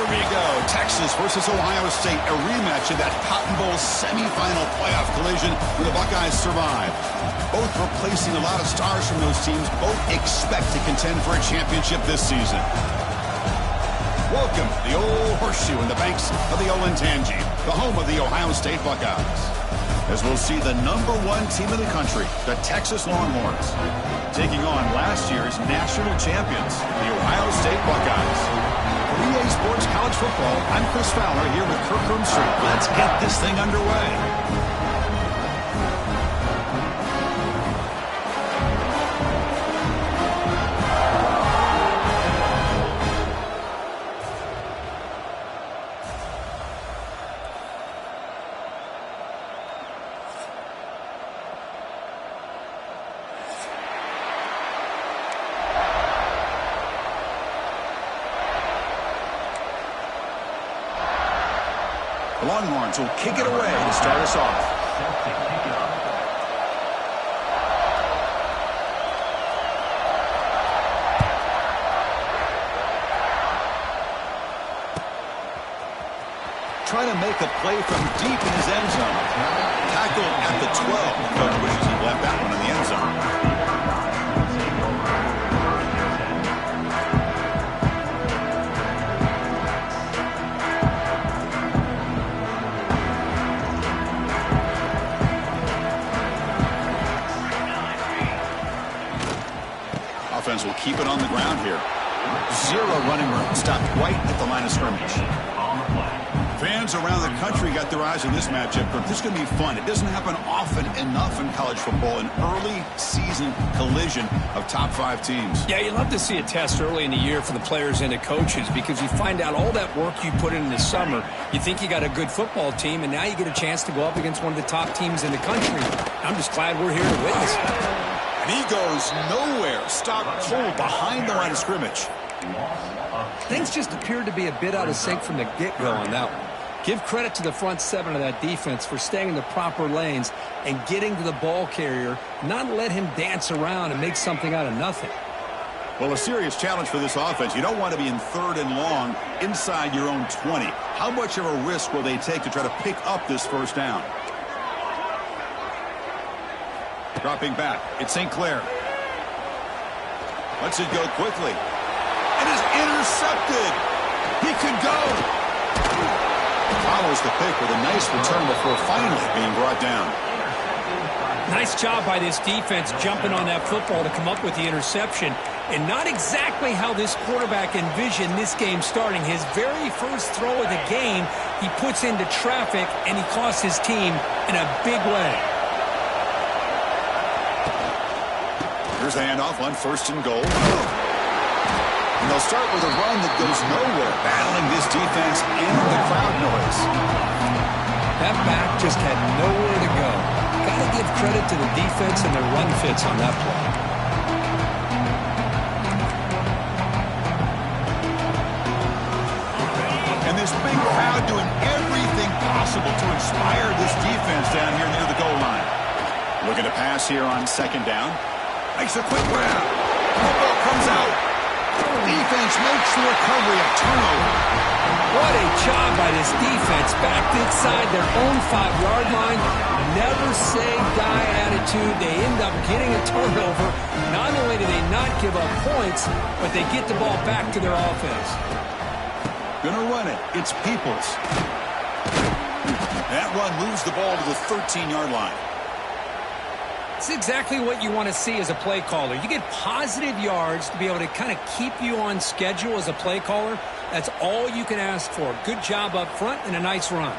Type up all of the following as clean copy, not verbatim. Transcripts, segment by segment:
we go. Texas versus Ohio State, a rematch of that Cotton Bowl semifinal playoff collision where the Buckeyes survive. Both replacing a lot of stars from those teams. Both expect to contend for a championship this season. Welcome to the old horseshoe in the banks of the Olentangy, the home of the Ohio State Buckeyes. As we'll see the #1 team in the country, the Texas Longhorns, taking on last year's national champions, the Ohio State Buckeyes. For EA Sports College Football, I'm Chris Fowler here with Kirk Herbstreit. Let's get this thing underway. The Longhorns will kick it away to start us off. Trying to make a play from deep in his end zone. Tackled at the 12. The coach wishes he left that one in the end zone. Offense will keep it on the ground here. Zero running room. Stopped right at the line of scrimmage. Fans around the country got their eyes on this matchup. This is going to be fun. It doesn't happen often enough in college football. An early season collision of top 5 teams. Yeah, you love to see a test early in the year for the players and the coaches because you find out all that work you put in the summer. You think you got a good football team, and now you get a chance to go up against one of the top teams in the country. I'm just glad we're here to witness it. And he goes nowhere. Stopped cold behind the line of scrimmage. Things just appeared to be a bit out of sync from the get-go on that one. Give credit to the front 7 of that defense for staying in the proper lanes and getting to the ball carrier, not let him dance around and make something out of nothing. Well, a serious challenge for this offense. You don't want to be in 3rd and long inside your own 20. How much of a risk will they take to try to pick up this first down? Dropping back, it's St. Clair. Lets it go quickly. It is intercepted. He could go. Follows the pick with a nice return before finally being brought down. Nice job by this defense jumping on that football to come up with the interception. And not exactly how this quarterback envisioned this game starting. His very first throw of the game, he puts into traffic, and he costs his team in a big way. Here's the handoff on 1st and goal. And they'll start with a run that goes nowhere, battling this defense and the crowd noise. That back just had nowhere to go. Got to give credit to the defense and their run fits on that play. And this big crowd doing everything possible to inspire this defense down here near the goal line. Looking to pass here on 2nd down. Makes a quick grab. Football comes out. Defense makes the recovery, a turnover. What a job by this defense. Backed inside their own 5-yard line. Never say die attitude. They end up getting a turnover. Not only do they not give up points, but they get the ball back to their offense. Gonna run it. It's Peoples. That run moves the ball to the 13-yard line. It's exactly what you want to see as a play caller. You get positive yards to be able to kind of keep you on schedule as a play caller. That's all you can ask for. Good job up front and a nice run.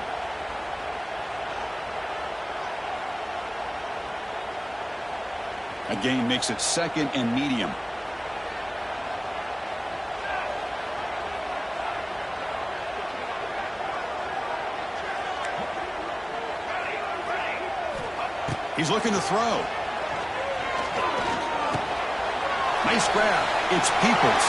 A gain makes it 2nd and medium. He's looking to throw. Nice grab. It's Peoples.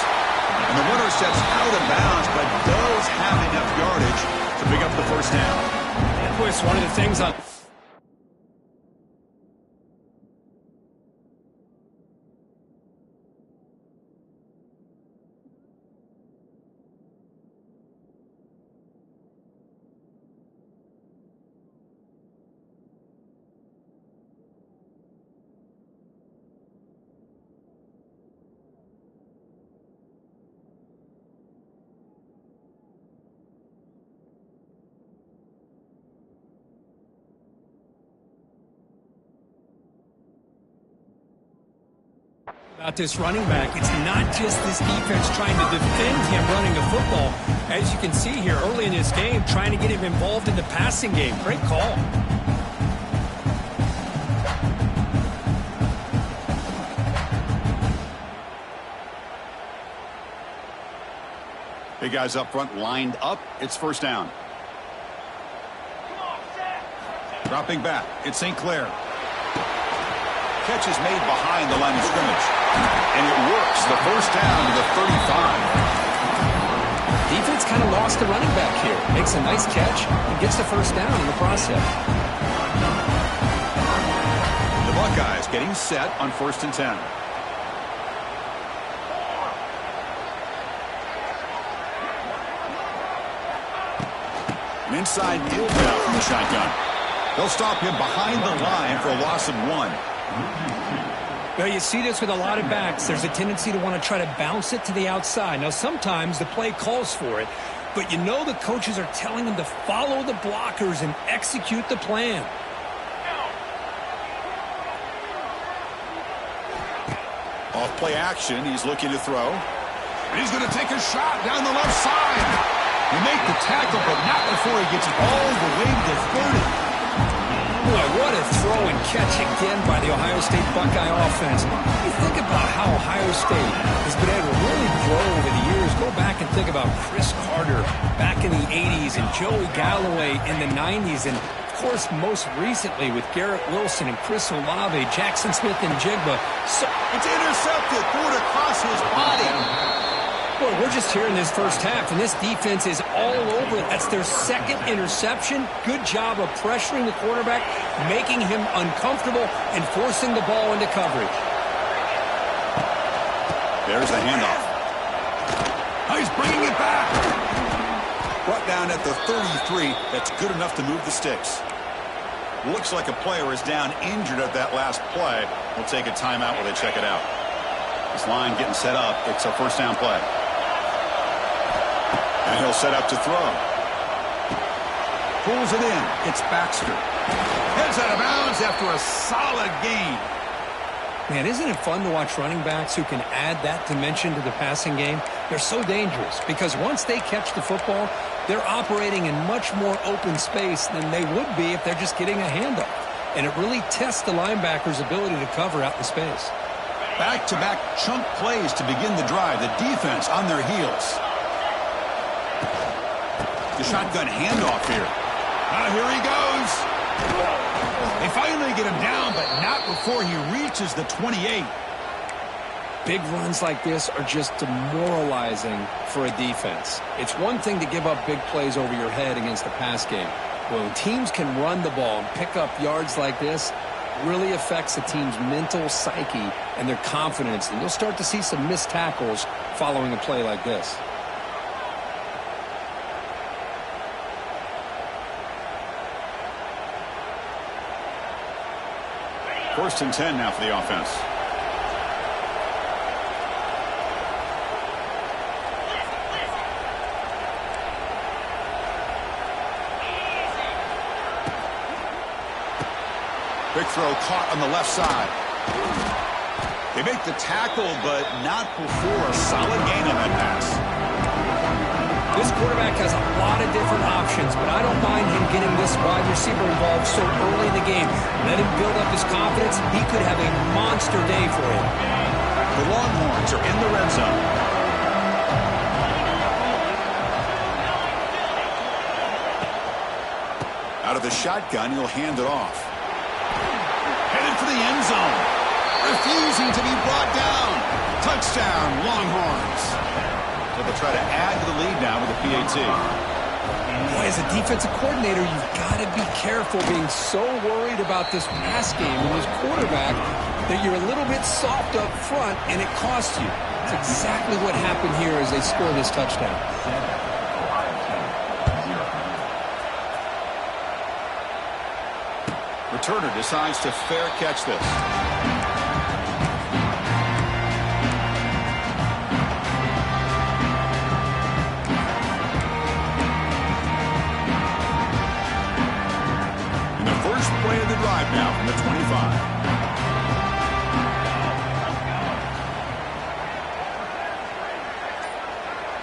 And the runner steps out of bounds, but does have enough yardage to pick up the first down. Boy, it's one of the things About this running back, it's not just this defense trying to defend him running the football. As you can see here early in this game, trying to get him involved in the passing game. Great call. Big guys up front lined up. It's first down. Dropping back. It's St. Clair. Catch is made behind the line of scrimmage. And it works. The first down to the 35. Defense kind of lost the running back here. Makes a nice catch and gets the first down in the process. The Buckeyes getting set on 1st and 10. An inside deal now from the shotgun. They'll stop him behind the line for a loss of 1. Well, you see this with a lot of backs. There's a tendency to want to try to bounce it to the outside. Now, sometimes the play calls for it, but you know the coaches are telling them to follow the blockers and execute the plan. Off play action. He's looking to throw. And he's going to take a shot down the left side. He made the tackle, but not before he gets all the way to 30. Boy, what a throw and catch again by the Ohio State Buckeye offense. You think about how Ohio State has been able to really grow over the years. Go back and think about Chris Carter back in the 80s and Joey Galloway in the 90s. And, of course, most recently with Garrett Wilson and Chris Olave, Jackson Smith and Jigba. So it's intercepted. Threw it across his body. Boy, we're just here in this first half, and this defense is all over it. That's their second interception. Good job of pressuring the quarterback, making him uncomfortable, and forcing the ball into coverage. There's the handoff. Oh, he's bringing it back. Brought down at the 33. That's good enough to move the sticks. Looks like a player is down injured at that last play. We'll take a timeout while they check it out. This line getting set up. It's a first down play. And he'll set up to throw. Pulls it in. It's Baxter. Heads out of bounds after a solid gain. Man, isn't it fun to watch running backs who can add that dimension to the passing game? They're so dangerous because once they catch the football, they're operating in much more open space than they would be if they're just getting a handoff. And it really tests the linebacker's ability to cover out in space. Back-to-back chunk plays to begin the drive. The defense on their heels. The shotgun handoff here. Here he goes. They finally get him down, but not before he reaches the 28. Big runs like this are just demoralizing for a defense. It's one thing to give up big plays over your head against the pass game. When teams can run the ball and pick up yards like this, really affects a team's mental psyche and their confidence. And you'll start to see some missed tackles following a play like this. First and 10 now for the offense. Big throw caught on the left side. They make the tackle, but not before a solid gain on that pass. This quarterback has a lot of different options, but I don't mind him getting this wide receiver involved so early in the game. Let him build up his confidence. He could have a monster day for him. The Longhorns are in the red zone. Out of the shotgun, he'll hand it off. Headed for the end zone. Refusing to be brought down. Touchdown, Longhorns. So they'll try to add to the lead now with a PAT. Boy, as a defensive coordinator, you've got to be careful being so worried about this pass game and this quarterback that you're a little bit soft up front and it costs you. It's exactly what happened here as they score this touchdown. Returner decides to fair catch this. And the first play of the drive now from the 25.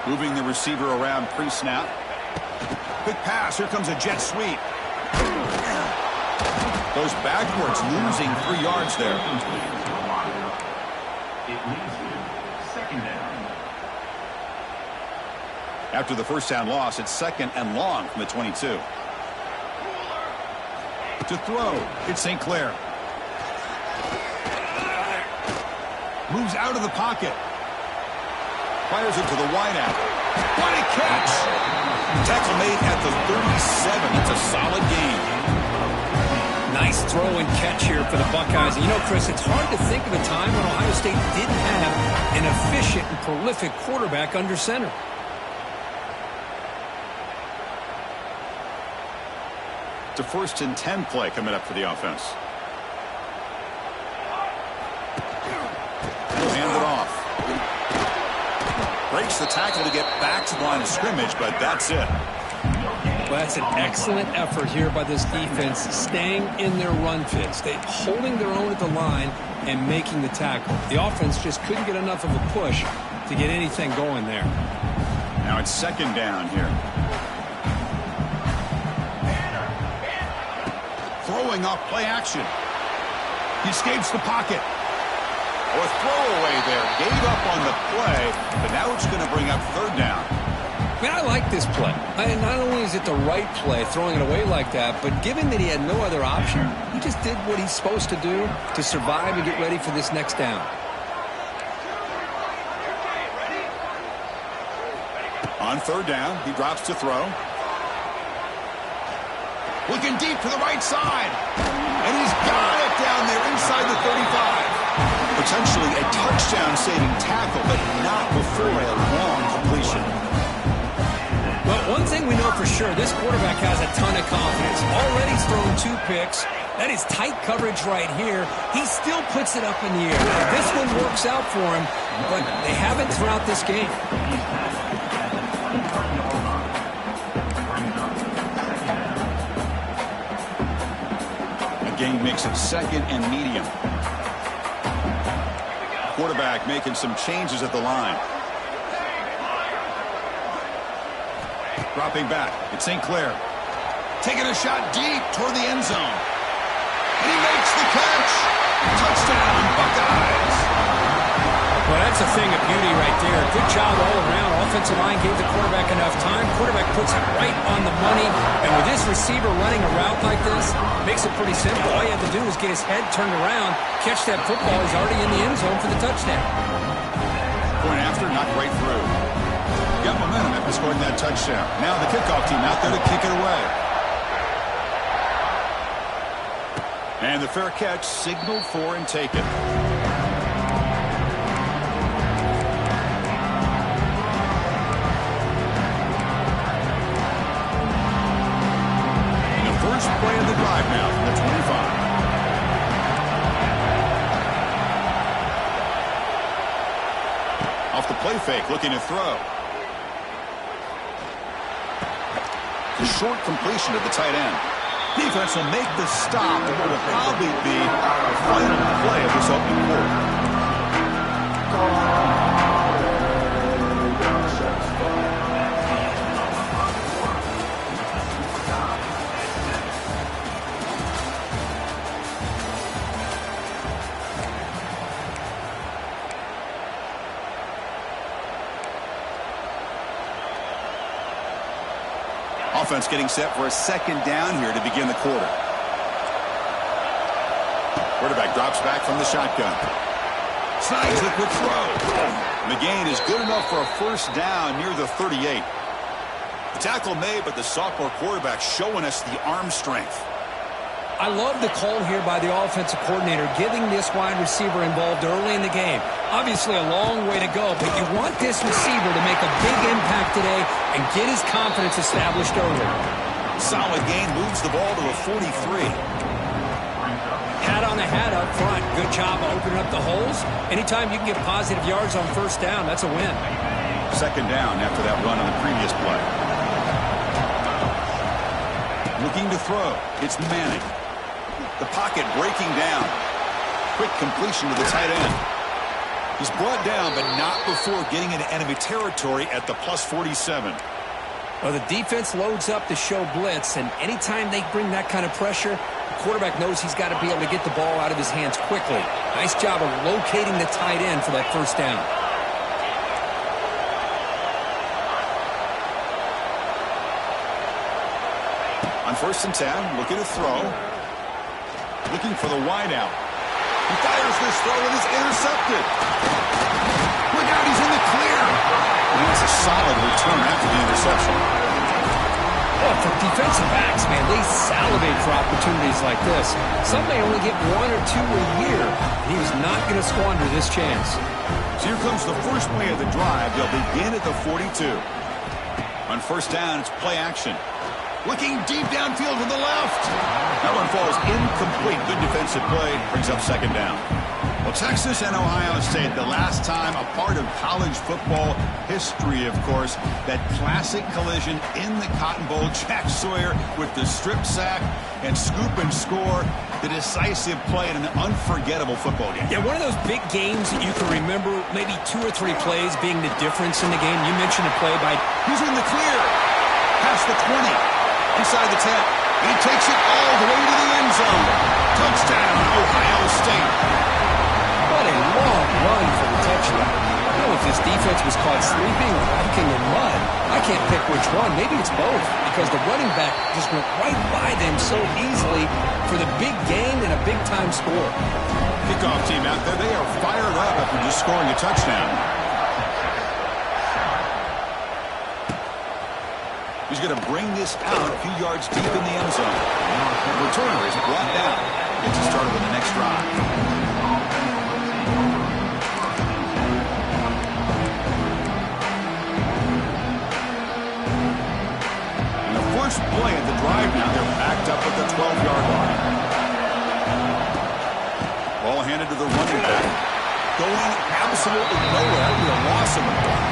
Moving the receiver around pre-snap. Quick pass. Here comes a jet sweep. Goes backwards, losing 3 yards there. It leaves you second down. After the first down loss, it's second and long from the 22. To throw, it's St. Clair. Moves out of the pocket. Fires it to the wideout. What a catch! Tackle made at the 37. It's a solid gain. Nice throw and catch here for the Buckeyes. And you know, Chris, it's hard to think of a time when Ohio State didn't have an efficient and prolific quarterback under center. It's a 1st and 10 play coming up for the offense. He'll hand it off. Breaks the tackle to get back to the line of scrimmage, but that's it. Well, that's an excellent effort here by this defense, staying in their run fits. They're holding their own at the line and making the tackle. The offense just couldn't get enough of a push to get anything going there. Now it's second down here. Throwing off play action. He escapes the pocket. Or throwaway there. Gave up on the play, but now it's going to bring up 3rd down. Man, I like this play. Not only is it the right play, throwing it away like that, but given that he had no other option, he just did what he's supposed to do to survive and get ready for this next down. On 3rd down, he drops to throw. Looking deep to the right side. And he's got it down there inside the 35. Potentially a touchdown-saving tackle, but not before a long completion. Well, one thing we know for sure, this quarterback has a ton of confidence. Already he's thrown 2 picks. That is tight coverage right here. He still puts it up in the air. This one works out for him, but they haven't throughout this game. Gain makes it 2nd and medium. Quarterback making some changes at the line. Dropping back. It's St. Clair. Taking a shot deep toward the end zone. And he makes the catch. Touchdown, Buckeyes. Well, that's a thing of beauty right there. Good job all around. Offensive line gave the quarterback enough time. Quarterback puts it right on the money. And with this receiver running a route like this, makes it pretty simple. All you have to do is get his head turned around, catch that football. He's already in the end zone for the touchdown. Point after, knocked right through. Got momentum after scoring that touchdown. Now the kickoff team out there to kick it away. And the fair catch signaled for and taken. First play of the drive now from the 25. Off the play fake, looking to throw. The short completion to the tight end. Defense will make the stop, and it will probably be the final play of this opening quarter. Offense getting set for a 2nd down here to begin the quarter. Quarterback drops back from the shotgun. Snags the quick throw. The gain is good enough for a 1st down near the 38. The tackle made, but the sophomore quarterback showing us the arm strength. I love the call here by the offensive coordinator, getting this wide receiver involved early in the game. Obviously a long way to go, but you want this receiver to make a big impact today and get his confidence established early. Solid gain, moves the ball to a 43. Hat on a hat up front. Good job of opening up the holes. Anytime you can get positive yards on 1st down, that's a win. 2nd down after that run on the previous play. Looking to throw. It's Manning. The pocket breaking down. Quick completion to the tight end. He's brought down, but not before getting into enemy territory at the plus 47. Well, the defense loads up to show blitz, and anytime they bring that kind of pressure, the quarterback knows he's got to be able to get the ball out of his hands quickly. Nice job of locating the tight end for that first down. On 1st and 10, looking to throw. Looking for the wideout. He fires this throw and is intercepted. Look out, he's in the clear. And that's a solid return after the interception. Oh, for defensive backs, man, they salivate for opportunities like this. Some may only get 1 or 2 a year, and he was not going to squander this chance. So here comes the first play of the drive. They'll begin at the 42. On 1st down, it's play action. Looking deep downfield to the left. That one falls incomplete. Good defensive play. Brings up 2nd down. Well, Texas and Ohio State, the last time a part of college football history, of course, that classic collision in the Cotton Bowl. Jack Sawyer with the strip sack and scoop and score. The decisive play in an unforgettable football game. Yeah, one of those big games that you can remember, maybe 2 or 3 plays being the difference in the game. You mentioned a play by... He's in the clear. Past the 20. Inside the 10. He takes it all the way to the end zone. Touchdown, Ohio State. What a long run for the touchdown. I don't know if this defense was caught sleeping or walking in mud. I can't pick which one. Maybe it's both, because the running back just went right by them so easily for the big gain and a big-time score. Kickoff team out there, they are fired up after just scoring a touchdown. He's going to bring this out a few yards deep in the end zone. The returner is brought down. Gets us started with the next drive. And the first play of the drive now, they're backed up at the 12-yard line. Ball handed to the running back. Going absolutely nowhere. It'll be a loss of the ball.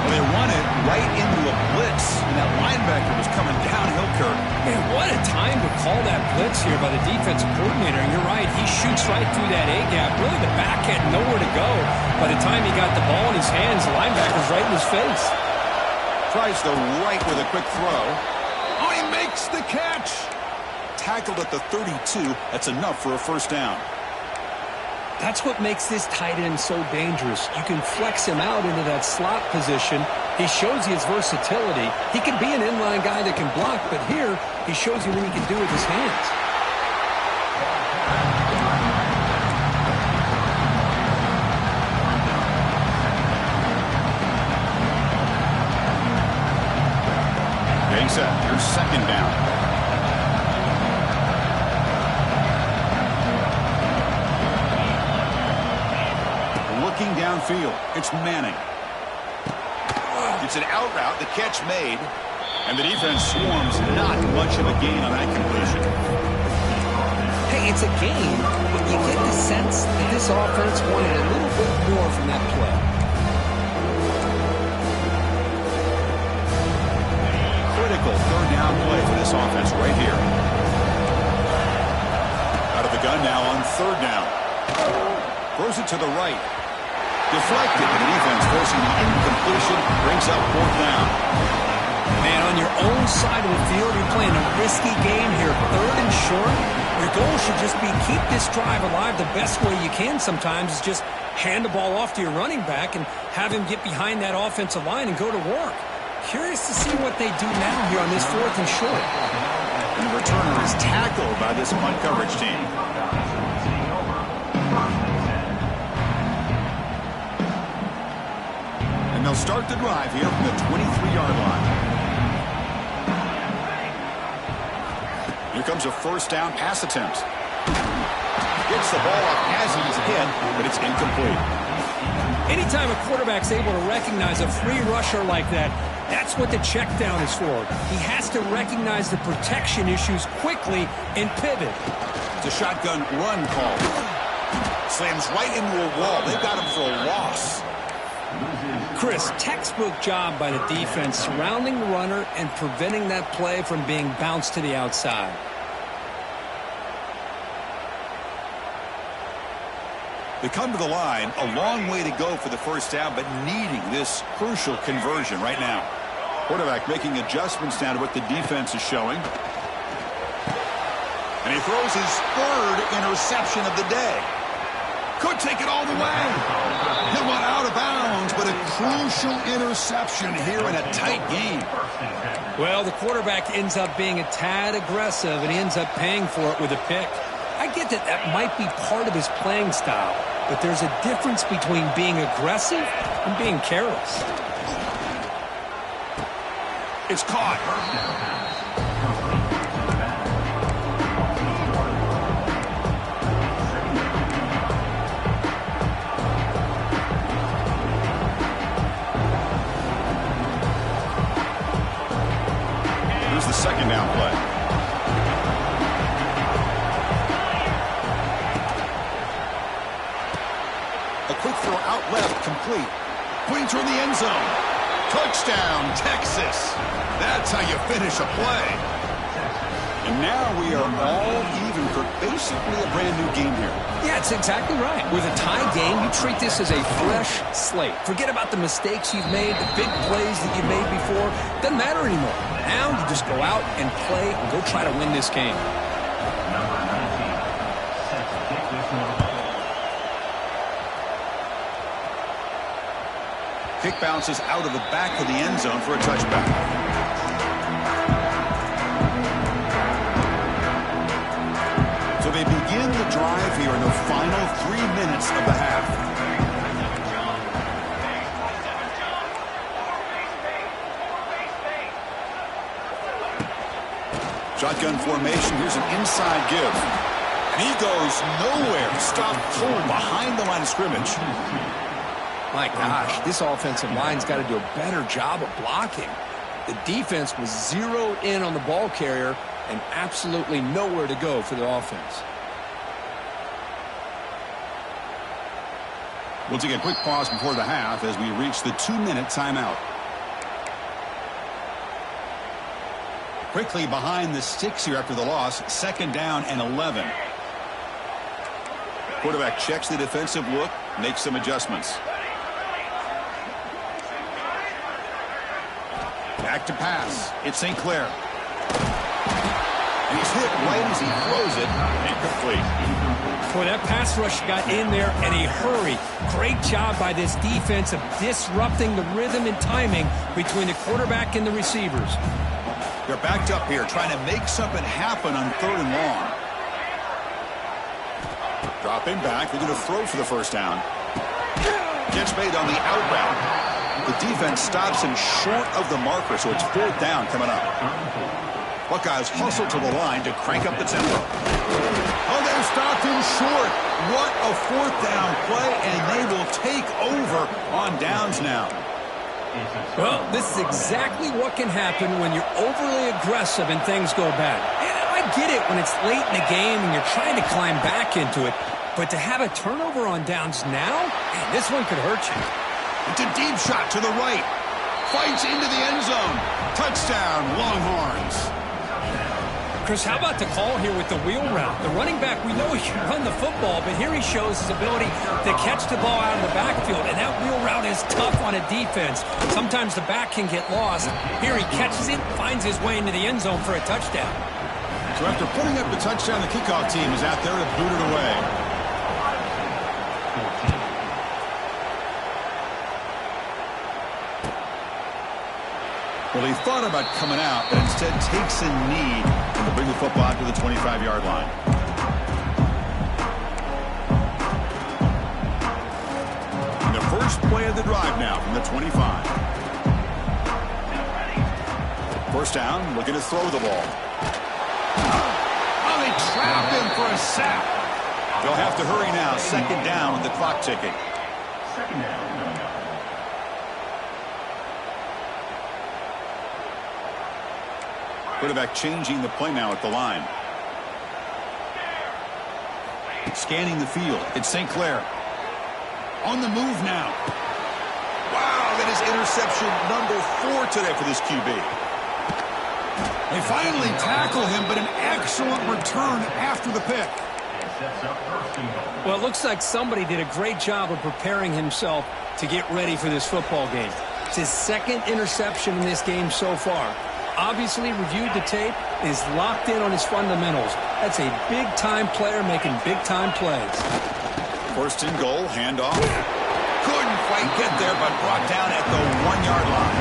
They run it right into a blitz, and that linebacker was coming downhill, Kirk. Man, what a time to call that blitz here by the defensive coordinator. And you're right, he shoots right through that A-gap. Really, the back had nowhere to go. By the time he got the ball in his hands, the linebacker's right in his face. Tries the right with a quick throw. Oh, he makes the catch. Tackled at the 32. That's enough for a first down. That's what makes this tight end so dangerous. You can flex him out into that slot position. He shows you his versatility. He can be an inline guy that can block, but here he shows you what he can do with his hands. Getting set. Here's 2nd down. Looking downfield, it's Manning. It's an out route, the catch made, and the defense swarms. Not much of a gain on that completion. Hey, it's a game, but you get the sense that this offense wanted a little bit more from that play. Critical 3rd down play for this offense right here. Out of the gun now on 3rd down. Throws it to the right. Deflected, and the defense forcing the incompletion, brings up 4th down. Man, on your own side of the field, you're playing a risky game here. 3rd and short. Your goal should just be keep this drive alive the best way you can sometimes is just hand the ball off to your running back and have him get behind that offensive line and go to work. Curious to see what they do now here on this 4th and short. And the returner is tackled by this punt coverage team. And they'll start the drive here from the 23-yard line. Here comes a 1st down pass attempt. Gets the ball up as he's hit, but it's incomplete. Anytime a quarterback's able to recognize a free rusher like that, that's what the check down is for. He has to recognize the protection issues quickly and pivot. It's a shotgun run call. Slams right into a wall. They've got him for a loss. Chris, textbook job by the defense surrounding the runner and preventing that play from being bounced to the outside. They come to the line, a long way to go for the first down, but needing this crucial conversion right now. Quarterback making adjustments now to what the defense is showing. And he throws his third interception of the day. Could take it all the way. He went out of bounds, but a crucial interception here in a tight game. Well, the quarterback ends up being a tad aggressive, and he ends up paying for it with a pick. I get that that might be part of his playing style, but there's a difference between being aggressive and being careless. It's caught. Here's the second down play. A quick throw out left, complete. Pointer in the end zone. Touchdown, Texas. That's how you finish a play. And now we are all even for basically a brand new game here. Yeah, it's exactly right. With a tie game, you treat this as a fresh slate. Forget about the mistakes you've made, the big plays that you've made before. Doesn't matter anymore. Now you just go out and play and go try to win this game. Number 19, set to kick this one. Kick bounces out of the back of the end zone for a touchback. So they begin the drive here in the final 3 minutes of the half. Shotgun formation. Here's an inside give. And he goes nowhere. Stopped cold behind the line of scrimmage. My gosh, this offensive line's got to do a better job of blocking. The defense was zeroed in on the ball carrier and absolutely nowhere to go for the offense. We'll take a quick pause before the half as we reach the 2-minute timeout. Quickly behind the sticks here after the loss. Second down and 11. Quarterback checks the defensive look, makes some adjustments. Back to pass. It's St. Clair. And he's hit right as he throws it. Incomplete. Boy, that pass rush got in there in a hurry. Great job by this defense of disrupting the rhythm and timing between the quarterback and the receivers. They're backed up here trying to make something happen on 3rd and long. Dropping back. They're going to throw for the first down. Catch made on the outbound. The defense stops him short of the marker, so it's 4th down coming up. Buckeyes hustle to the line to crank up the tempo. Oh, they stopped him short. What a 4th down play, and they will take over on downs now. Well, this is exactly what can happen when you're overly aggressive and things go bad. And I get it when it's late in the game and you're trying to climb back into it, but to have a turnover on downs now, man, this one could hurt you. It's a deep shot to the right. Fights into the end zone. Touchdown, Longhorns. Chris, how about the call here with the wheel route? The running back, we know he can run the football, but here he shows his ability to catch the ball out of the backfield, and that wheel route is tough on a defense. Sometimes the back can get lost. Here he catches it, finds his way into the end zone for a touchdown. So after putting up the touchdown, the kickoff team is out there to boot it away. Well, he thought about coming out, but instead takes a knee to bring the football to the 25-yard line. And the first play of the drive now from the 25. First down, looking to throw the ball. Oh, they trap him for a sack. They'll have to hurry now. Second down with the clock ticking. Second down. Quarterback changing the play now at the line. Scanning the field. It's St. Clair. On the move now. Wow, that is interception number 4 today for this QB. They finally tackle him, but an excellent return after the pick. And sets up 1st and goal. Well, it looks like somebody did a great job of preparing himself to get ready for this football game. It's his second interception in this game so far. Obviously reviewed the tape, is locked in on his fundamentals. That's a big-time player making big-time plays. First and goal, handoff. Couldn't quite get there, but brought down at the 1-yard line.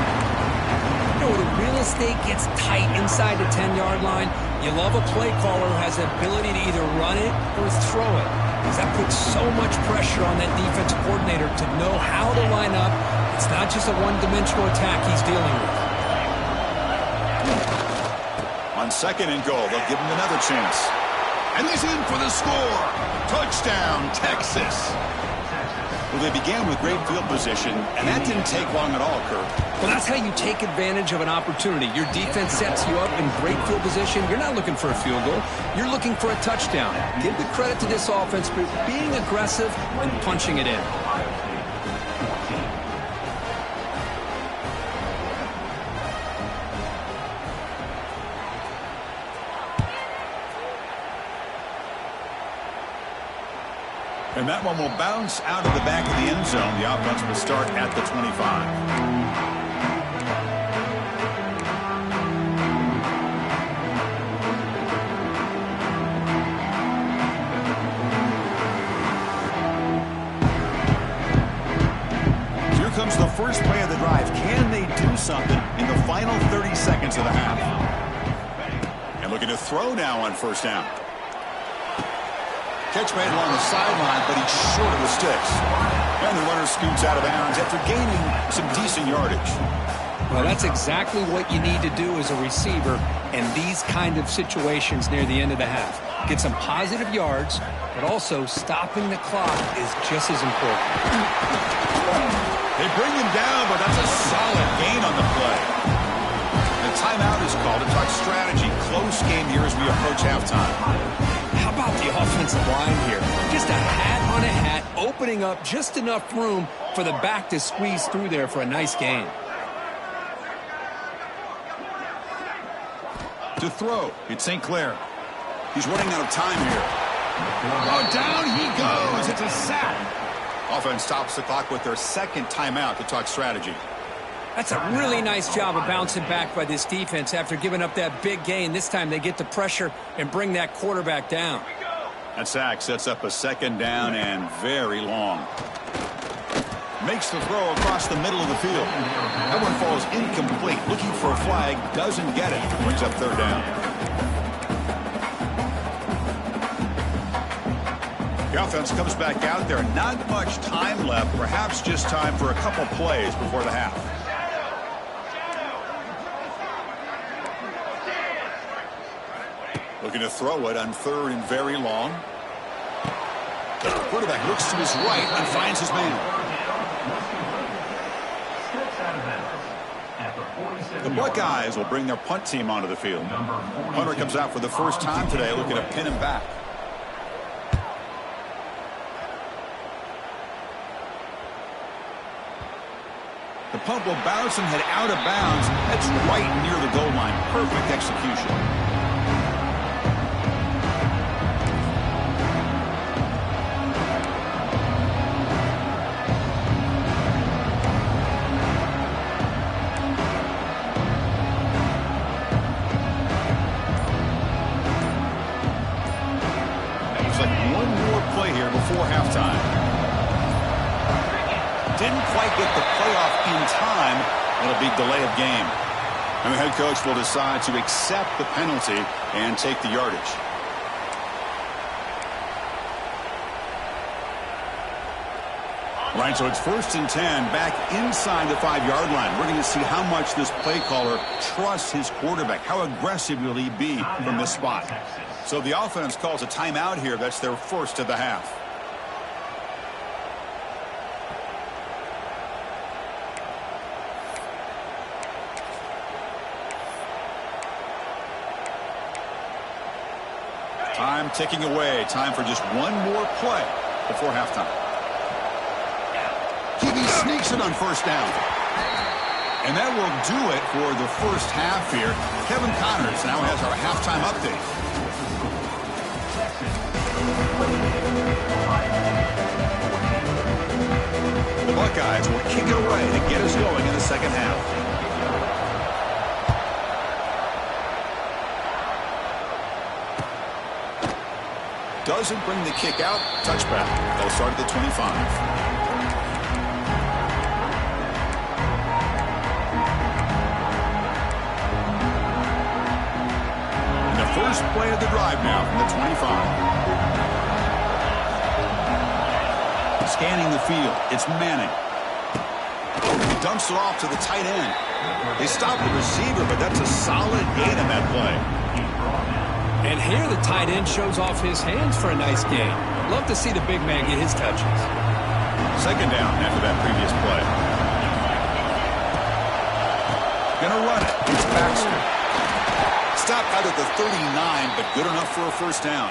You know, when the real estate gets tight inside the 10-yard line, you love a play caller who has the ability to either run it or throw it. Because that puts so much pressure on that defensive coordinator to know how to line up. It's not just a one-dimensional attack he's dealing with. On second and goal, they'll give him another chance. And he's in for the score. Touchdown, Texas. Well, they began with great field position, and that didn't take long at all, Kirk. Well, that's how you take advantage of an opportunity. Your defense sets you up in great field position. You're not looking for a field goal. You're looking for a touchdown. Give the credit to this offense for being aggressive and punching it in. And that one will bounce out of the back of the end zone. The offense will start at the 25. Here comes the first play of the drive. Can they do something in the final 30 seconds of the half? And looking to throw now on first down. Catch made along the sideline, but he's short of the sticks. And the runner scoots out of bounds after gaining some decent yardage. Well, that's exactly what you need to do as a receiver in these kind of situations near the end of the half. Get some positive yards, but also stopping the clock is just as important. They bring him down, but that's a solid gain on the play. The timeout is called to talk strategy. Close game here as we approach halftime. How about the offensive line here? Just a hat on a hat, opening up just enough room for the back to squeeze through there for a nice gain. To throw, it's St. Clair. He's running out of time here. Oh, down he goes. It's a sack. Offense stops the clock with their second timeout to talk strategy. That's a really nice job of bouncing back by this defense after giving up that big gain. This time they get the pressure and bring that quarterback down. That sack sets up a second down and very long. Makes the throw across the middle of the field. That one falls incomplete. Looking for a flag, doesn't get it. Brings up third down. The offense comes back out there. Not much time left. Perhaps just time for a couple plays before the half. Looking to throw it on third and very long. The quarterback looks to his right and finds his man. The Buckeyes will bring their punt team onto the field. Hunter comes out for the first time today, looking to pin him back. The punt will bounce and head out of bounds. That's right near the goal line. Perfect execution. Before halftime. Didn't quite get the playoff in time. It'll be delay of game. And the head coach will decide to accept the penalty and take the yardage. Right, so it's first and 10 back inside the 5-yard line. We're going to see how much this play caller trusts his quarterback. How aggressive will he be from this spot? So the offense calls a timeout here. That's their first of the half. Time ticking away. Time for just one more play before halftime. QB sneaks it on first down. And that will do it for the first half here. Kevin Connors now has our halftime update. Buckeyes will kick it away to get us going in the second half. Doesn't bring the kick out. Touchback. They'll start at the 25. First play of the drive now from the 25. Scanning the field. It's Manning. He dumps it off to the tight end. They stop the receiver, but that's a solid gain in that play. And here the tight end shows off his hands for a nice gain. Love to see the big man get his touches. Second down after that previous play. Gonna run it. It's Baxter. Stop out at the 39, but good enough for a first down.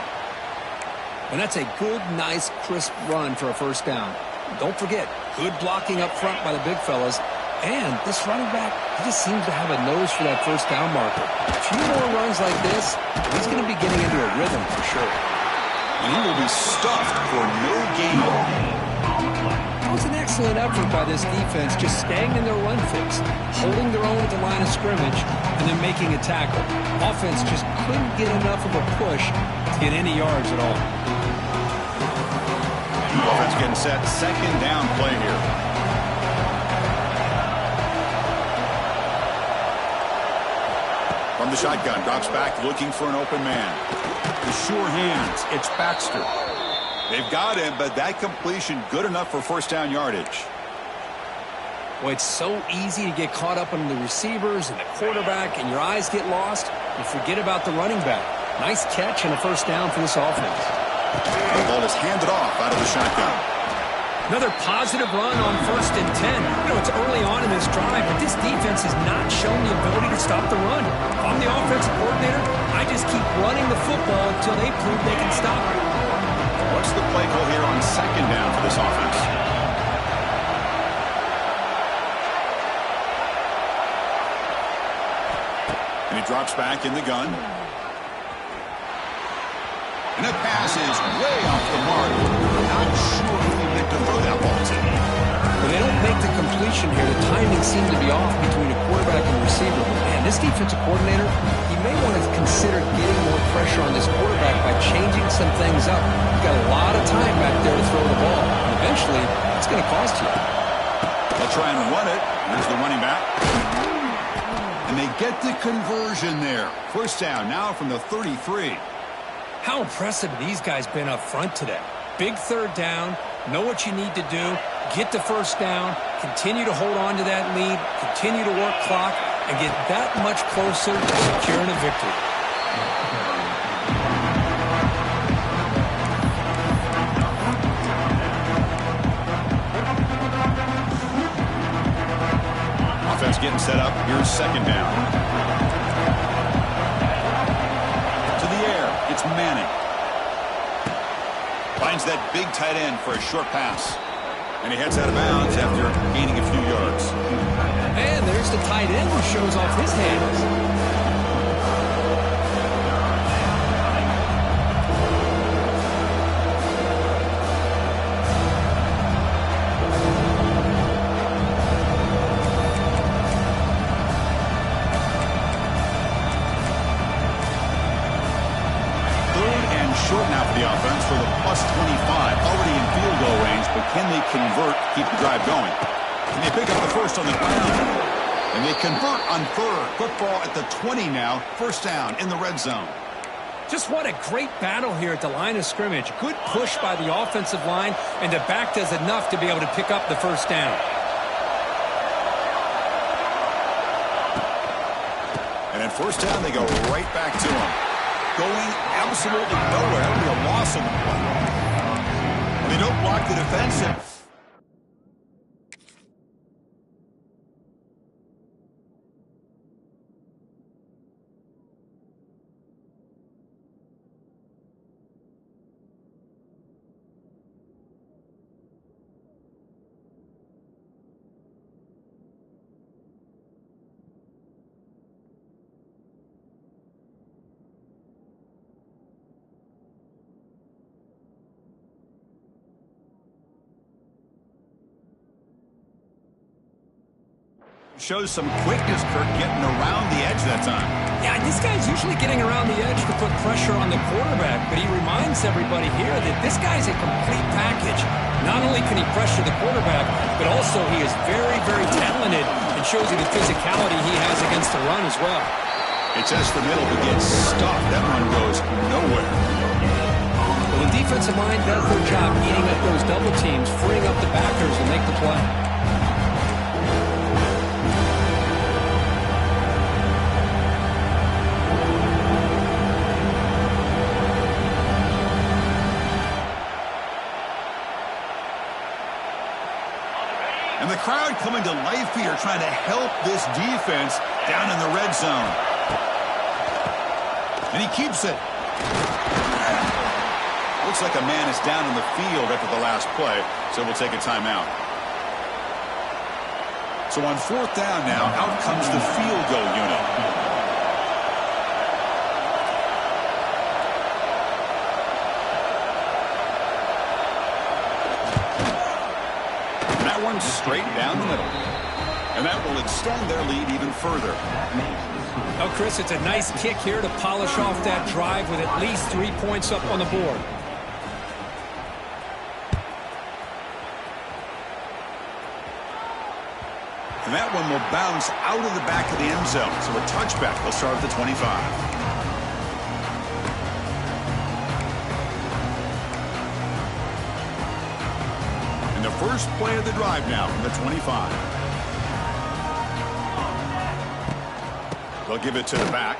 And that's a good, nice, crisp run for a first down. Don't forget, good blocking up front by the big fellas. And this running back, he just seems to have a nose for that first down marker. A few more runs like this, he's going to be getting into a rhythm for sure. And he will be stuffed for no gain. It was an excellent effort by this defense, just staying in their run fix, holding their own at the line of scrimmage, and then making a tackle. Offense just couldn't get enough of a push to get any yards at all. Offense getting set. Second down play here. From the shotgun, drops back looking for an open man. The sure hands. It's Baxter. They've got him, but that completion good enough for first down yardage. Well, it's so easy to get caught up on the receivers and the quarterback, and your eyes get lost. You forget about the running back. Nice catch and a first down for this offense. The ball is handed off out of the shotgun. Another positive run on 1st and 10. You know, it's early on in this drive, but this defense has not shown the ability to stop the run. If I'm the offensive coordinator, I just keep running the football until they prove they can stop it. What's the play call here on second down for this offense? And he drops back in the gun. And that pass is way off the mark. Not sure who he meant to throw that ball to. When they don't make the completion here, the timing seemed to be off between a quarterback and receiver. Man, this defensive coordinator, he may want to consider getting more pressure on this quarterback by changing some things up. You've got a lot of time back there to throw the ball. And eventually, it's going to cost you. They'll try and run it. Here's the running back. And they get the conversion there. First down now from the 33. How impressive have these guys been up front today? Big third down, know what you need to do, get the first down, continue to hold on to that lead, continue to work clock, and get that much closer to securing a victory. Offense getting set up. Here's second down. To the air. It's Manning. Finds that big tight end for a short pass. And he heads out of bounds after gaining a few yards. And there's the tight end who shows off his hands. Short now for the offense for the +25. Already in field goal range, but can they convert, keep the drive going? And they pick up the first on the ground. And they convert on third. Football at the 20 now. First down in the red zone. Just what a great battle here at the line of scrimmage. Good push by the offensive line, and the back does enough to be able to pick up the first down. And at first down, they go right back to him. Going absolutely nowhere. That'll be a loss on the play. They don't block the defensive. Shows some quickness, Kirk, getting around the edge that time. Yeah, this guy's usually getting around the edge to put pressure on the quarterback, but he reminds everybody here that this guy's a complete package. Not only can he pressure the quarterback, but also he is very, very talented and shows you the physicality he has against the run as well. It's just the middle who gets stopped. That run goes nowhere. Well, the defensive line does their job eating up those double teams, freeing up the backers and make the play. And the crowd coming to life here, trying to help this defense down in the red zone. And he keeps it. Looks like a man is down in the field after the last play, so we'll take a timeout. So on 4th down now, out comes the field goal unit. Straight down the middle. And that will extend their lead even further. Oh, Chris, it's a nice kick here to polish off that drive with at least 3 points up on the board. And that one will bounce out of the back of the end zone. So a touchback will start at the 25. First play of the drive now from the 25. They'll give it to the back.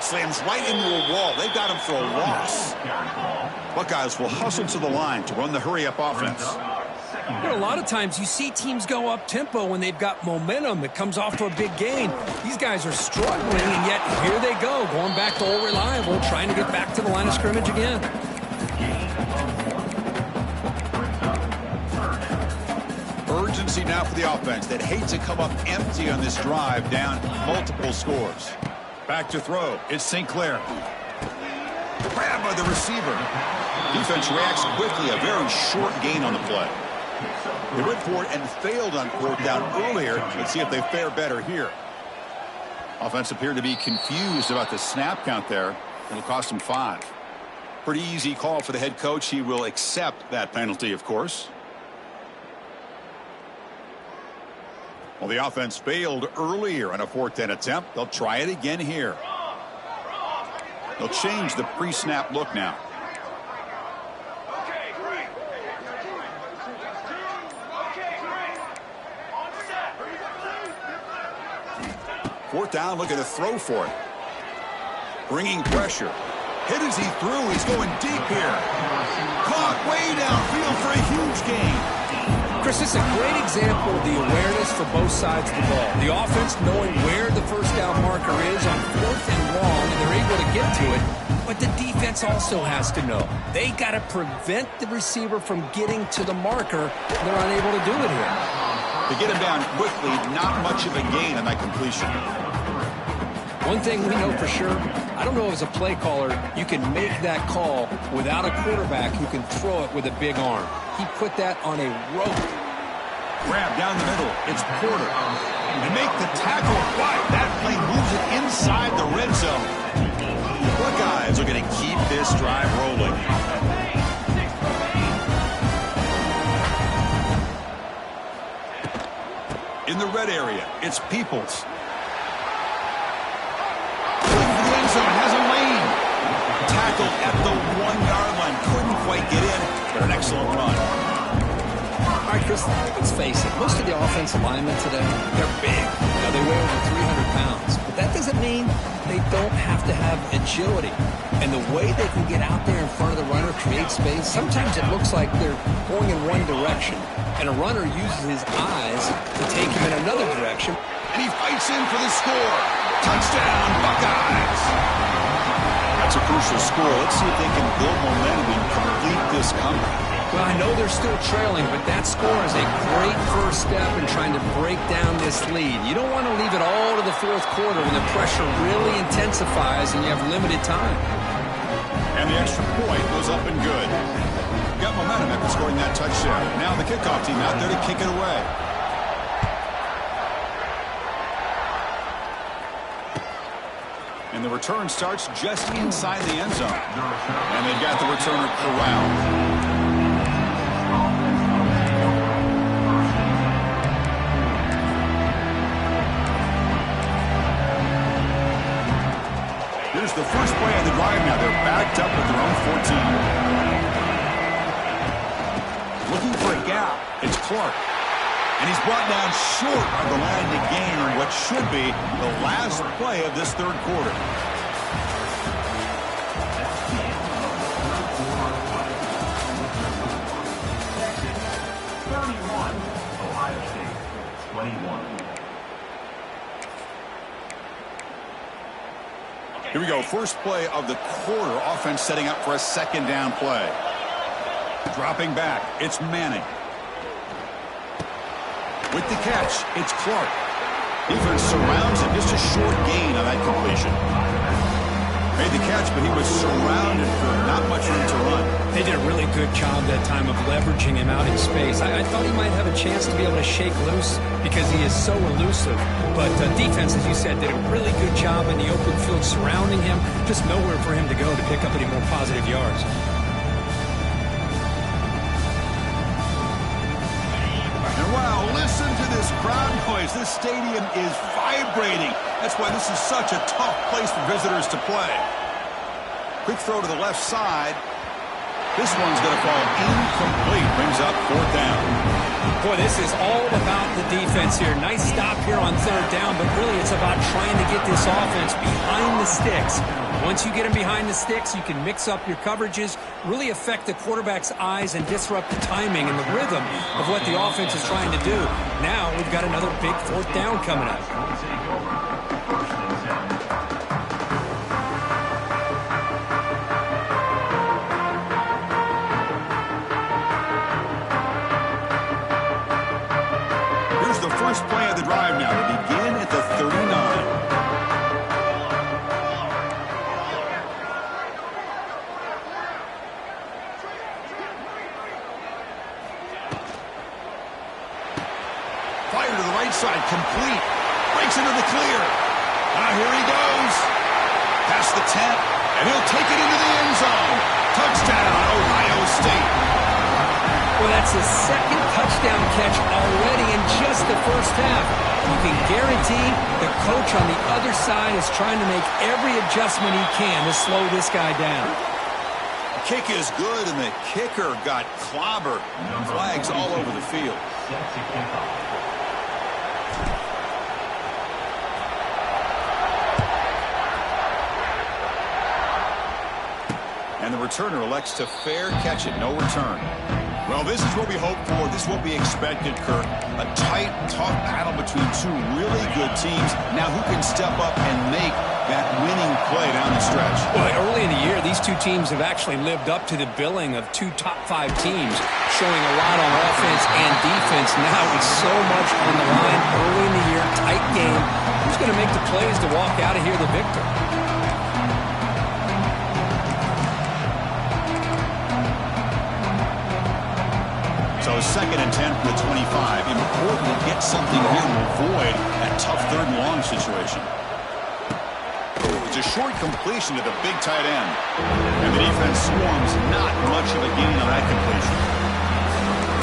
Slams right into a wall. They've got him for a loss. Buckeyes will hustle to the line to run the hurry-up offense. You know, a lot of times you see teams go up-tempo when they've got momentum. It comes off to a big gain. These guys are struggling, and yet here they go, going back to old reliable, trying to get back to the line of scrimmage again. Urgency now for the offense that hates to come up empty on this drive, down multiple scores. Back to throw. It's St. Clair. Grabbed by the receiver. Defense reacts quickly. A very short gain on the play. They went for it and failed on 4th down earlier. Let's see if they fare better here. Offense appeared to be confused about the snap count there. It'll cost him 5. Pretty easy call for the head coach. He will accept that penalty, of course. Well, the offense failed earlier on a 4th down attempt. They'll try it again here. They'll change the pre-snap look now. Okay, great. 4th down, looking to throw for it. Bringing pressure. Hit as he threw. He's going deep here. Caught way downfield for a huge gain. Chris, this is a great example of the awareness for both sides of the ball. The offense knowing where the first down marker is on 4th and long, and they're able to get to it. But the defense also has to know. They got to prevent the receiver from getting to the marker. They're unable to do it here. To get him down quickly, not much of a gain on that completion. One thing we know for sure, I don't know as a play caller, you can make that call without a quarterback who can throw it with a big arm. He put that on a rope. Grab down the middle. It's Porter. And make the tackle. Wide. That play moves it inside the red zone. Buckeyes are going to keep this drive rolling. In the red area, it's Peoples. Has a lane. Tackled at the 1-yard line. Couldn't quite get in, but an excellent run. All right, Chris, let's face it. Most of the offensive linemen today, they're big. Now, they weigh over 300 pounds. But that doesn't mean they don't have to have agility. And the way they can get out there in front of the runner, create space, sometimes it looks like they're going in one direction. And a runner uses his eyes to take him in another direction. And he fights in for the score. Touchdown, Buckeyes! That's a crucial score. Let's see if they can build momentum and complete this comeback. Well, I know they're still trailing, but that score is a great first step in trying to break down this lead. You don't want to leave it all to the 4th quarter when the pressure really intensifies and you have limited time. And the extra point goes up and good. Got momentum after scoring that touchdown. Now the kickoff team out there to kick it away. And the return starts just inside the end zone. And they've got the returner corralled. Here's the first play of the drive now. They're backed up at their own 14. Looking for a gap. It's Clark. And he's brought down short of the line to gain on what should be the last play of this third quarter. Ohio State, 21. Here we go. First play of the quarter. Offense setting up for a second down play. Dropping back. It's Manning. With the catch, it's Clark. Defense surrounds him. Just a short gain on that completion. Made the catch, but he was surrounded for not much room to run. They did a really good job that time of leveraging him out in space. I thought he might have a chance to be able to shake loose because he is so elusive. But defense, as you said, did a really good job in the open field surrounding him. Just nowhere for him to go to pick up any more positive yards. Wow, listen to this crowd noise. This stadium is vibrating. That's why this is such a tough place for visitors to play. Quick throw to the left side. This one's going to fall incomplete. Brings up fourth down. Boy, this is all about the defense here. Nice stop here on third down, but really it's about trying to get this offense behind the sticks. Once you get them behind the sticks, you can mix up your coverages, really affect the quarterback's eyes and disrupt the timing and the rhythm of what the offense is trying to do. Now we've got another big fourth down coming up. Here's the first play of the drive now to begin at the 39. Side complete. Breaks into the clear. Here he goes. Past the 10. And he'll take it into the end zone. Touchdown, Ohio State. Well, that's his second touchdown catch already in just the first half. You can guarantee the coach on the other side is trying to make every adjustment he can to slow this guy down. The kick is good, and the kicker got clobbered. Flags all over the field. Sets a kickoff. And the returner elects to fair catch it. No return. Well, this is what we hoped for. This is what we expected, Kirk. A tight, tough battle between two really good teams. Now who can step up and make that winning play down the stretch? Well, early in the year, these two teams have actually lived up to the billing of two top-5 teams, showing a lot on offense and defense. Now with so much on the line early in the year, tight game. Who's going to make the plays to walk out of here the victor? So second and 10 from the 25. Important to get something here to avoid that tough third and long situation. It's a short completion to the big tight end. And the defense swarms not much of a gain on that completion.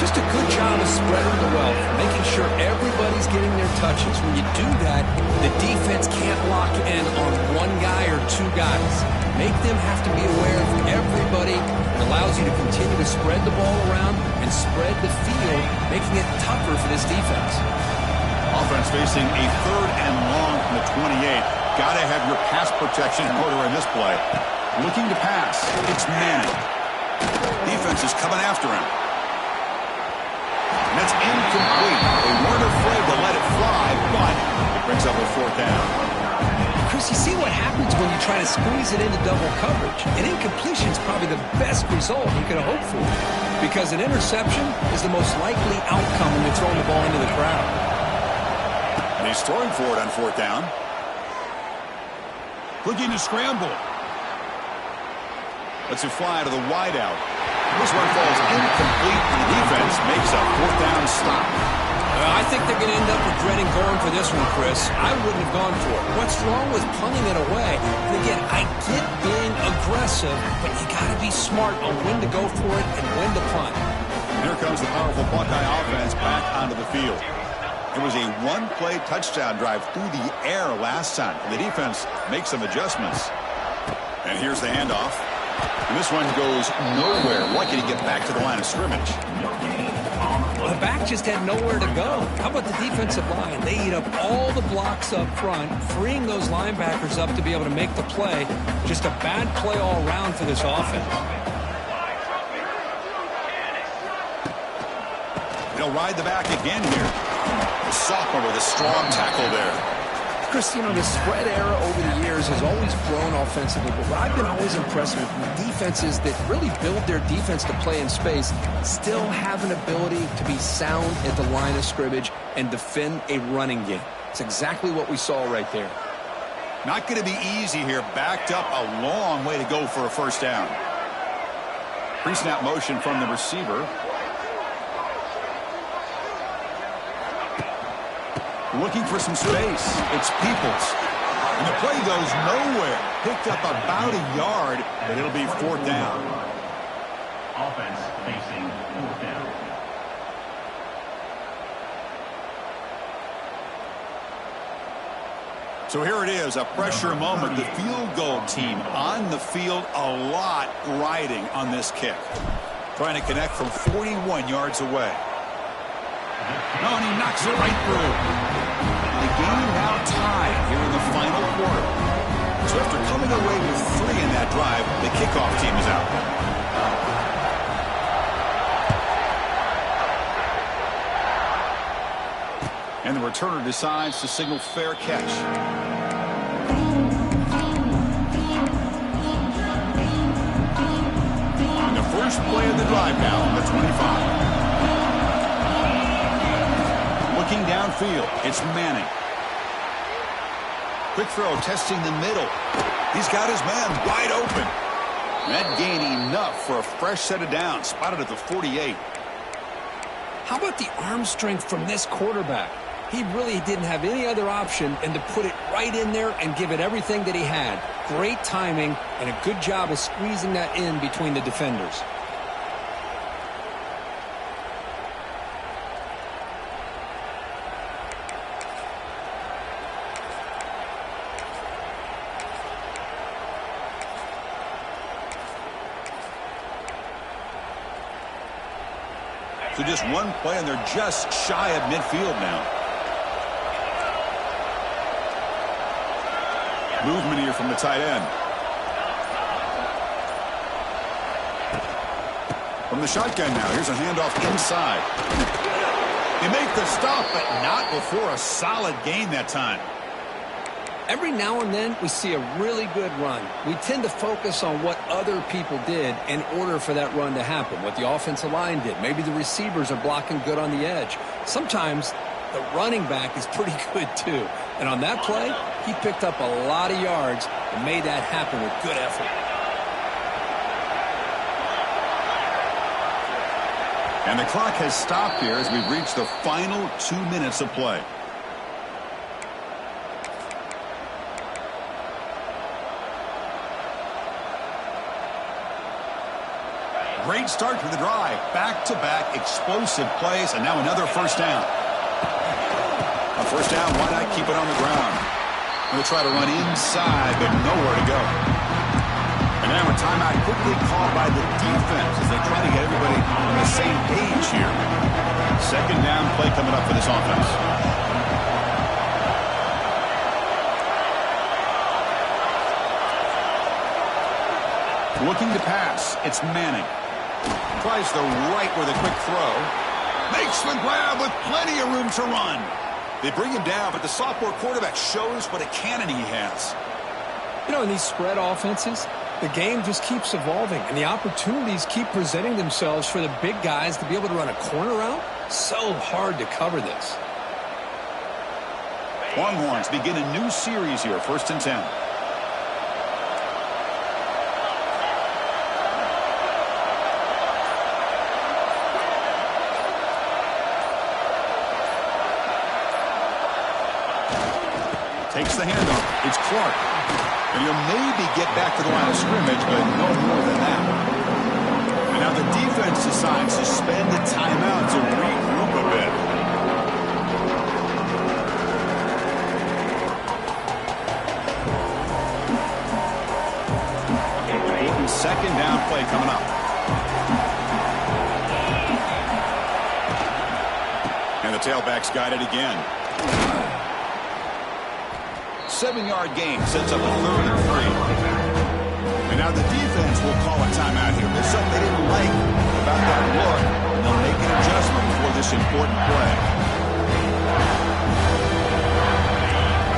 Just a good job of spreading the wealth, making sure everybody's getting their touches. When you do that, the defense can't lock in on one guy or two guys. Make them have to be aware of everybody. It allows you to continue to spread the ball around and spread the field, making it tougher for this defense. Offense facing a third and long from the 28. Got to have your pass protection in order in this play. Looking to pass. It's Manning. Defense is coming after him. And that's incomplete. They weren't afraid to let it fly, but it brings up a fourth down. Chris, you see what happens when you try to squeeze it into double coverage. An incompletion is probably the best result you could have hoped for, because an interception is the most likely outcome when you're throwing the ball into the crowd. And he's throwing for it on fourth down. Looking to scramble. Lets it fly to the wideout. This one falls incomplete, and the defense makes a fourth down stop. I I think they're going to end up regretting going for this one, Chris. I wouldn't have gone for it. What's wrong with punting it away? And again, I get being aggressive, but you got to be smart on when to go for it and when to punt. Here comes the powerful Buckeye offense back onto the field. It was a one-play touchdown drive through the air last time. The defense makes some adjustments. And here's the handoff. And this one goes nowhere. Lucky to get back to the line of scrimmage. The back just had nowhere to go. How about the defensive line? They eat up all the blocks up front, freeing those linebackers up to be able to make the play. Just a bad play all around for this offense. They'll ride the back again here. The sophomore with a strong tackle there. Chris, you know, the spread era over the years has always grown offensively, but what I've been always impressed with defenses that really build their defense to play in space still have an ability to be sound at the line of scrimmage and defend a running game. It's exactly what we saw right there. Not going to be easy here. Backed up a long way to go for a first down. Pre-snap motion from the receiver. Looking for some space. It's Peoples. And the play goes nowhere. Picked up about a yard, but it'll be fourth down. Offense facing fourth down. So here it is, a pressure moment. The field goal team on the field, a lot riding on this kick. Trying to connect from 41 yards away. No, and he knocks it right through. The game now tied here in the final quarter. So after coming away with 3 in that drive, the kickoff team is out. And the returner decides to signal fair catch. And the first play of the drive now on the 25. Looking downfield, it's Manning. Quick throw, testing the middle. He's got his man wide open. That gain enough for a fresh set of downs, spotted at the 48. How about the arm strength from this quarterback? He really didn't have any other option than to put it right in there and give it everything that he had. Great timing and a good job of squeezing that in between the defenders. So just one play, and they're just shy of midfield now. Movement here from the tight end. From the shotgun now, here's a handoff inside. They make the stop, but not before a solid gain that time. Every now and then, we see a really good run. We tend to focus on what other people did in order for that run to happen, what the offensive line did. Maybe the receivers are blocking good on the edge. Sometimes the running back is pretty good, too. And on that play, he picked up a lot of yards and made that happen with good effort. And the clock has stopped here as we've reached the final 2 minutes of play. Great start to the drive. Back-to-back explosive plays, and now another first down. A first down, why not keep it on the ground? Going to try to run inside, but nowhere to go. And now a timeout quickly called by the defense as they try to get everybody on the same page here. Second down play coming up for this offense. Looking to pass, it's Manning. Tries the right with a quick throw. Makes the grab with plenty of room to run. They bring him down, but the sophomore quarterback shows what a cannon he has. You know, in these spread offenses, the game just keeps evolving, and the opportunities keep presenting themselves for the big guys to be able to run a corner route. So hard to cover this. Longhorns begin a new series here, 1st and 10. Takes the handoff. It's Clark. And he'll maybe get back to the line of scrimmage, but no more than that. And now the defense decides to spend the timeout to regroup a bit. Second down play coming up. And the tailback's got it again. 7-yard gain sets up a 3rd and 3. And now the defense will call a timeout here. There's something they didn't like about that look, and they'll make an adjustment for this important play.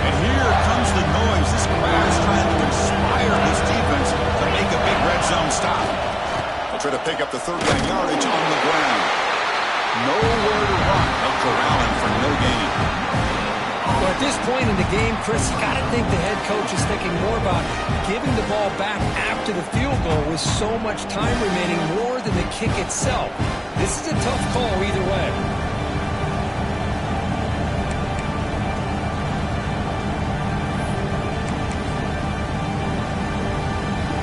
And here comes the noise. This crowd is trying to inspire this defense to make a big red zone stop. They'll try to pick up the 3rd down yardage on the ground. Nowhere to run. They'll corral him for no gain. Well, at this point in the game, Chris, you got to think the head coach is thinking more about giving the ball back after the field goal with so much time remaining more than the kick itself. This is a tough call either way.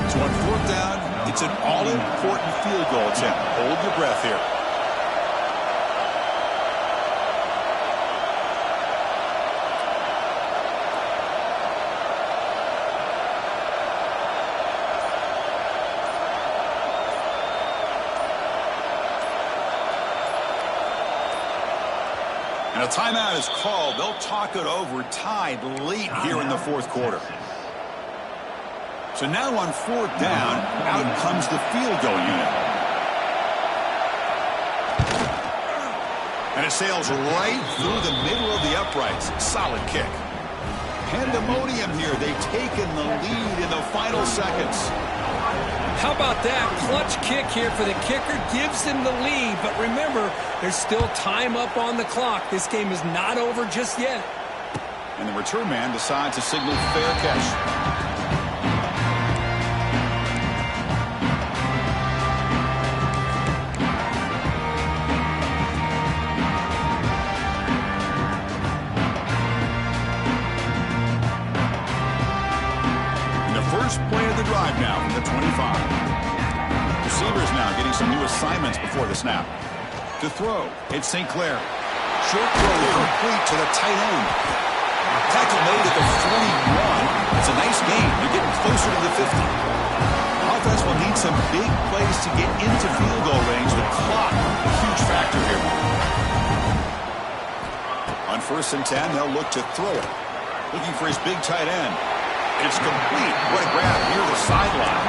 So on 4th down, it's an all-important field goal attempt. Hold your breath here. And a timeout is called. They'll talk it over, tied late here in the 4th quarter. So now on 4th down, out comes the field goal unit. And it sails right through the middle of the uprights. Solid kick. Pandemonium here. They've taken the lead in the final seconds. How about that? Clutch kick here for the kicker. Gives them the lead. But remember, there's still time up on the clock. This game is not over just yet. And the return man decides to signal fair catch. First play of the drive now from the 25. Receivers now getting some new assignments before the snap. To throw, it's St. Clair. Short throw complete to the tight end. Tackle made at the 41. It's a nice gain. They're getting closer to the 50. Offense will need some big plays to get into field goal range. The clock, a huge factor here. On 1st and 10, they'll look to throw it. Looking for his big tight end. It's complete. What a grab near the sideline.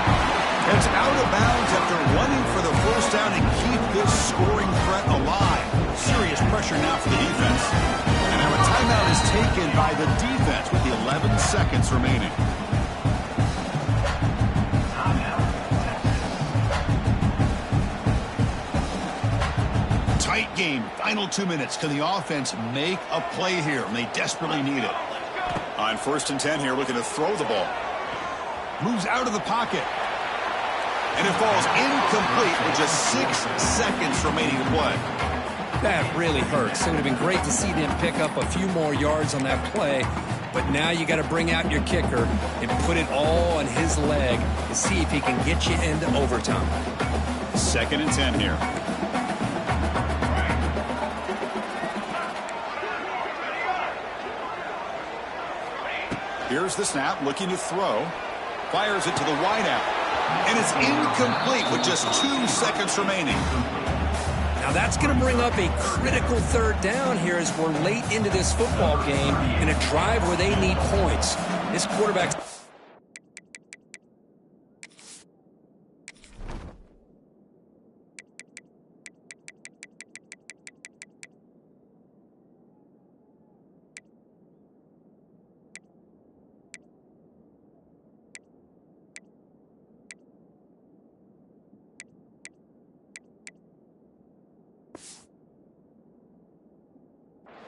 It's out of bounds after running for the 1st down and keep this scoring threat alive. Serious pressure now for the defense. And now a timeout is taken by the defense with the 11 seconds remaining. Tight game. Final 2 minutes. Can the offense make a play here? And they desperately need it. On 1st and 10 here, looking to throw the ball. Moves out of the pocket. And it falls incomplete with just 6 seconds remaining to play. That really hurts. It would have been great to see them pick up a few more yards on that play. But now you got to bring out your kicker and put it all on his leg to see if he can get you into overtime. 2nd and 10 here. Here's the snap, looking to throw. Fires it to the wideout. And it's incomplete with just 2 seconds remaining. Now that's going to bring up a critical 3rd down here as we're late into this football game in a drive where they need points. This quarterback...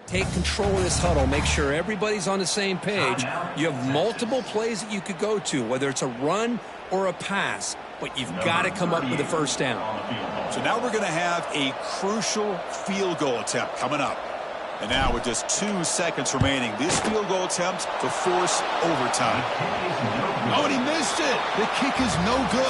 Take control of this huddle. Make sure everybody's on the same page. You have multiple plays that you could go to, whether it's a run or a pass, but you've got to come up with a 1st down. So now we're going to have a crucial field goal attempt coming up. And now with just 2 seconds remaining, this field goal attempt to force overtime. Oh, and he missed it. The kick is no good.